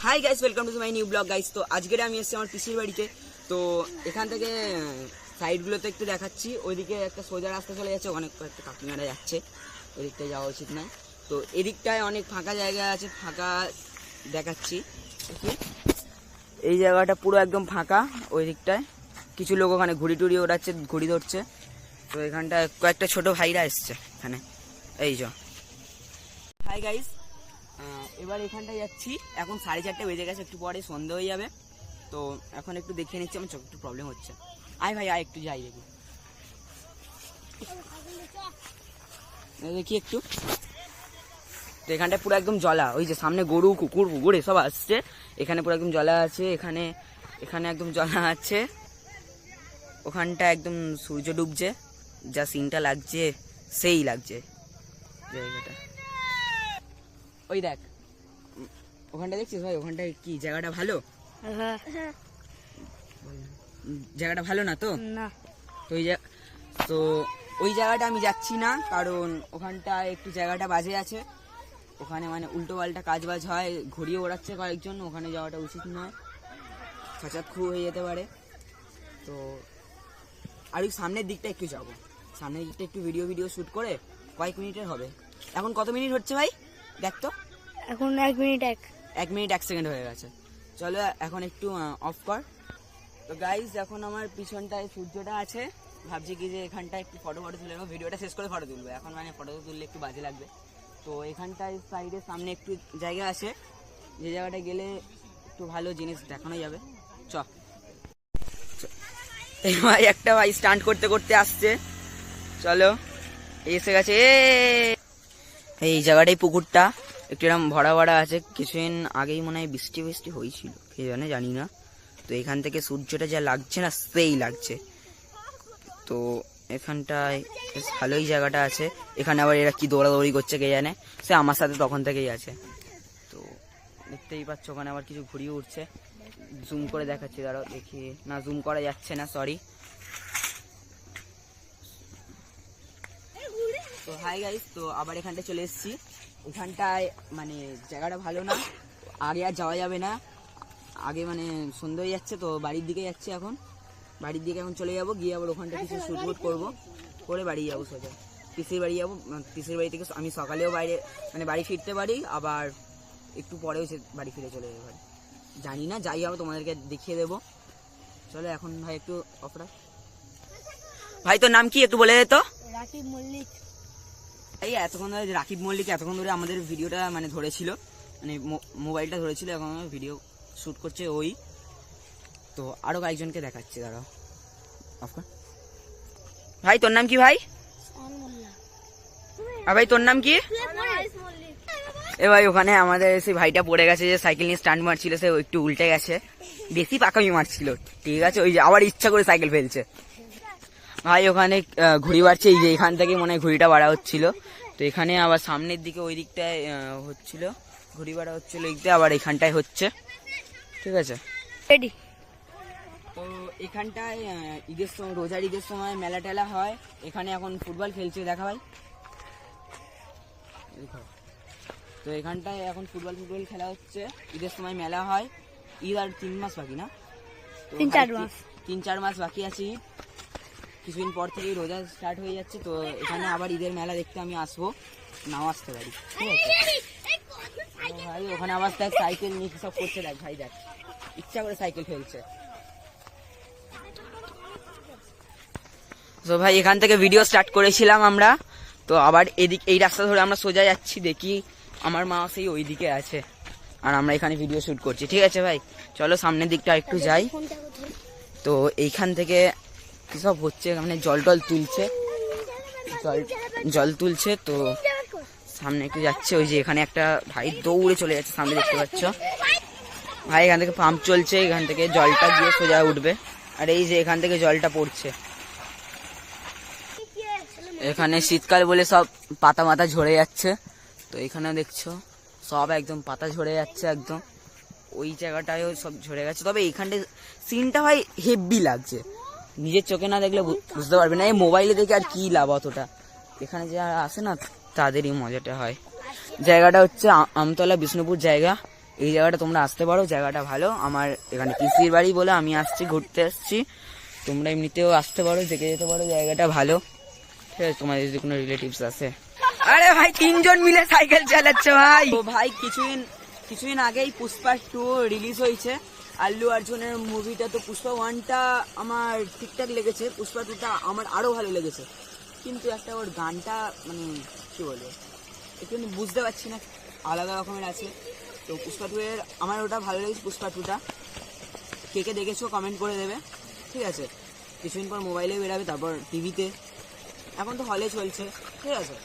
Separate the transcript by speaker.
Speaker 1: Hi guys, welcome to my new blog guys. তো আজকের আমি এসেছি আমার পিসির বাড়িতে। তো এখান থেকে সাইডগুলোতে একটু দেখাচ্ছি। ওইদিকে একটা সোজা রাস্তা চলে যাচ্ছে, ওখানে একটা কাকিমারা যাচ্ছে, ওই দিকটায় যাওয়া উচিত নয়। তো এদিকটায় অনেক ফাঁকা জায়গা আছে, ফাঁকা দেখাচ্ছি। এই জায়গাটা পুরো একদম ফাঁকা। ওই দিকটায় কিছু লোক ওখানে ঘুড়ি টুড়ি ওড়াচ্ছে, ঘুড়ি ধরছে। তো এখানটায় কয়েকটা ছোট ভাইরা এসছে এখানে। এই যে হাই গাইস, এবার এখানটায় যাচ্ছি। এখন 4:30 বেজে গেছে, একটু পরে সন্ধ্যে হয়ে যাবে। তো এখন একটু দেখিয়ে নিচ্ছি, আমার চোখ একটু প্রবলেম হচ্ছে। আয় ভাই আয়, একটু যাই দেখি দেখি একটু। তো এখানটায় পুরো একদম জলা, ওই যে সামনে গরু কুকুর পুকুর এসব আসছে। এখানে পুরো একদম জলা আছে, এখানে এখানে একদম জলা আছে। ওখানটা একদম সূর্য ডুবছে, যা সিনটা লাগছে সেই লাগছে জায়গাটা। ওই দেখ ওখানটা দেখছিস ভাই, ওখানটায় কি জায়গাটা ভালো? জায়গাটা ভালো না তো? তো তো ওই জায়গাটা আমি যাচ্ছি না, কারণ ওখানটা একটু জায়গাটা বাজে আছে। ওখানে মানে উল্টো পাল্টা কাজ বাজ হয়, ঘুরিয়ে ওড়াচ্ছে কয়েকজন, ওখানে যাওয়াটা উচিত নয়, খাঁচাত খু হয়ে যেতে পারে। তো আর ওই সামনের দিকটা একটু যাবো, সামনের দিকটা একটু ভিডিও শ্যুট করে। কয়েক মিনিটের হবে। এখন কত মিনিট হচ্ছে ভাই দেখ তো?
Speaker 2: এখন 1 মিনিট
Speaker 1: 1 মিনিট 1 সেকেন্ড হয়ে গেছে। চলো এখন একটু অফ কর। তো গাইজ এখন আমার পিছনটায় সূর্যটা আছে, ভাবছি কি যে এখানটায় একটু ফটো তুলে নেবো। ভিডিওটা শেষ করে ফটো তুলবো, এখন মানে ফটো তুললে একটু বাজে লাগবে। তো এখানটায় সাইডের সামনে একটু জায়গা আছে, যে জায়গাটা গেলে একটু ভালো জিনিস দেখানো যাবে। চ ভাই একটা ভাই স্টান্ট করতে করতে আসছে, চলো এসে গেছে। এই জায়গাটাই পুকুরটা একটু এরকম ভরা ভরা আছে। কিছুদিন আগেই মনে হয় বৃষ্টি হয়েছিল, কে জানে, জানি না। তো এখান থেকে সূর্যটা যা লাগছে না, সেই লাগছে। তো এখানটায় বেশ ভালোই জায়গাটা আছে। এখানে আবার এরা কি দৌড়াদৌড়ি করছে কে জানে, সে আমার সাথে তখন থেকেই আছে। তো দেখতেই পাচ্ছ ওখানে আবার কিছু ঘুরিয়ে উঠছে, জুম করে দেখাচ্ছি, দাঁড়াও দেখি। না জুম করা যাচ্ছে না, সরি। তো হাই গাইস, তো আবার এখানটায় চলে এসেছি। এখানটায় মানে জায়গাটা ভালো না, আগে আর যাওয়া যাবে না। আগে মানে সন্ধ্যা হয়ে যাচ্ছে, তো বাড়ির দিকে যাচ্ছি এখন। বাড়ির দিকে এখন চলে যাবো, গিয়ে আবার ওখানটা কিছু শ্যুট করবো, করে বাড়ি যাবো সোজা। পিসির বাড়ি যাবো। পিসির বাড়ি থেকে আমি সকালেও বাইরে মানে বাড়ি ফিরতে পারি, আবার একটু পরেও বাড়ি ফিরে চলে যেতে পারি, জানি না। যাই যাবো, তোমাদেরকে দেখিয়ে দেবো। চলো এখন ভাই একটু অফরা। ভাই তোর নাম কি একটু বলে দে তো?
Speaker 2: রাকিব মল্লিক।
Speaker 1: এই এতক্ষণ ধরে রাকিব মল্লিক এতক্ষণ ধরে আমাদের ভিডিওটা মানে ধরেছিল, মানে মোবাইলটা ধরেছিল, এখন ভিডিও শ্যুট করছে ওই। তো আরো কয়েকজনকে দেখাচ্ছে, দাঁড়াও। ভাই তোর নাম কি ভাই? ভাই তোর নাম কি? এ ভাই ওখানে আমাদের সেই ভাইটা পড়ে গেছে, যে সাইকেল নিয়ে স্ট্যান্ড মারছিল, সে একটু উল্টে গেছে, বেশি পাকামি মারছিল, ঠিক আছে। ওই যে আবার ইচ্ছা করে সাইকেল ফেলছে ভাই। ওখানে ঘুড়ি বাড়ছে, এই যে এখান থেকে মনে হয় ঘুড়িটা বাড়া হচ্ছিল। তো এখানে আবার সামনের দিকে ওই দিকটায় হচ্ছিল, ঘুড়ি বাড়া হচ্ছিল এইদিকে, আবার এখানটায় হচ্ছে, ঠিক আছে। তো এখানটায় ঈদের সময়, রোজার ঈদের সময় মেলা টেলা হয়। এখানে এখন ফুটবল খেলছে, দেখা ভাই। তো এখানটায় এখন ফুটবল খেলা হচ্ছে, ঈদের সময় মেলা হয়। ঈদ আর 3 মাস বাকি, না 3-4 মাস বাকি আছে ঈদ। কিছুদিন পর থেকেই রোজা স্টার্ট হয়ে যাচ্ছে। তো এখানে আবার ঈদের মেলা দেখতে আমি আসবো, নাও আসতে পারি, ঠিক আছে ভাই। ওখানে আবার দেখ সাইকেল নিয়ে সব করছে, দেখ ভাই, দেখ ইচ্ছা করে সাইকেল ফেলছে। তো ভাই এখান থেকে ভিডিও স্টার্ট করেছিলাম আমরা, তো আবার এই রাস্তা ধরে আমরা সোজা যাচ্ছি। দেখি আমার মা সেই ওই দিকে আছে, আর আমরা এখানে ভিডিও শুট করছি, ঠিক আছে ভাই। চলো সামনের দিকটা একটু যাই। তো এইখান থেকে কি সব হচ্ছে, মানে জল তুলছে, জল তুলছে। তো সামনে একটু যাচ্ছে, ওই যে এখানে একটা ভাই দৌড়ে চলে যাচ্ছে, সামনে দেখতে পাচ্ছ ভাই। এখান থেকে পাম্প চলছে, এখান থেকে জলটা গিয়ে সোজা উঠবে, আর এই যে এখান থেকে জলটা পড়ছে। এখানে শীতকাল বলে সব পাতা মাথা ঝরে যাচ্ছে। তো এখানে দেখছো সব একদম পাতা ঝরে যাচ্ছে, একদম ওই জায়গাটায়ও সব ঝরে গেছে। তবে এইখানটা সিনটা ভাই হেভি লাগছে, নিজের চোখে না দেখলে বুঝতে পারবে না। এই মোবাইলে দেখে আর কি লাভ অতটা, এখানে যারা আসে না তাদেরই মজাটা হয়। জায়গাটা হচ্ছে আমতলা বিষ্ণুপুর জায়গা। এই জায়গাটা তোমরা আসতে পারো, জায়গাটা ভালো। আমার এখানে পিসির বাড়ি বলে আমি আসছি, ঘুরতে আসছি। তোমরা এমনিতেও আসতে পারো, দেখে যেতে পারো, জায়গাটা ভালো। ঠিক আছে, তোমাদের যদি কোনো রিলেটিভস আছে। আরে ভাই 3 জন মিলে সাইকেল চালাচ্ছে ভাই। তো ভাই কিছুদিন আগেই পুষ্পা 2 রিলিজ হয়েছে, আল্লু অর্জুনের মুভিটা। তো পুষ্পা 1টা আমার ঠিকঠাক লেগেছে, পুষ্পা 2টা আমার আরো ভালো লেগেছে। কিন্তু একটা ওর গানটা মানে কি বলবো, একটু বুঝতে পারছি না, আলাদা রকমের আছে। তো পুষ্পা 2 এর আমার ওটা ভালো লেগেছে, পুষ্পা 2টা। কে কে দেখেছো কমেন্ট করে দেবে, ঠিক আছে। কিছুদিন পর মোবাইলে বেরাবে, তারপর টিভিতে, এখন তো হলে চলছে, ঠিক আছে।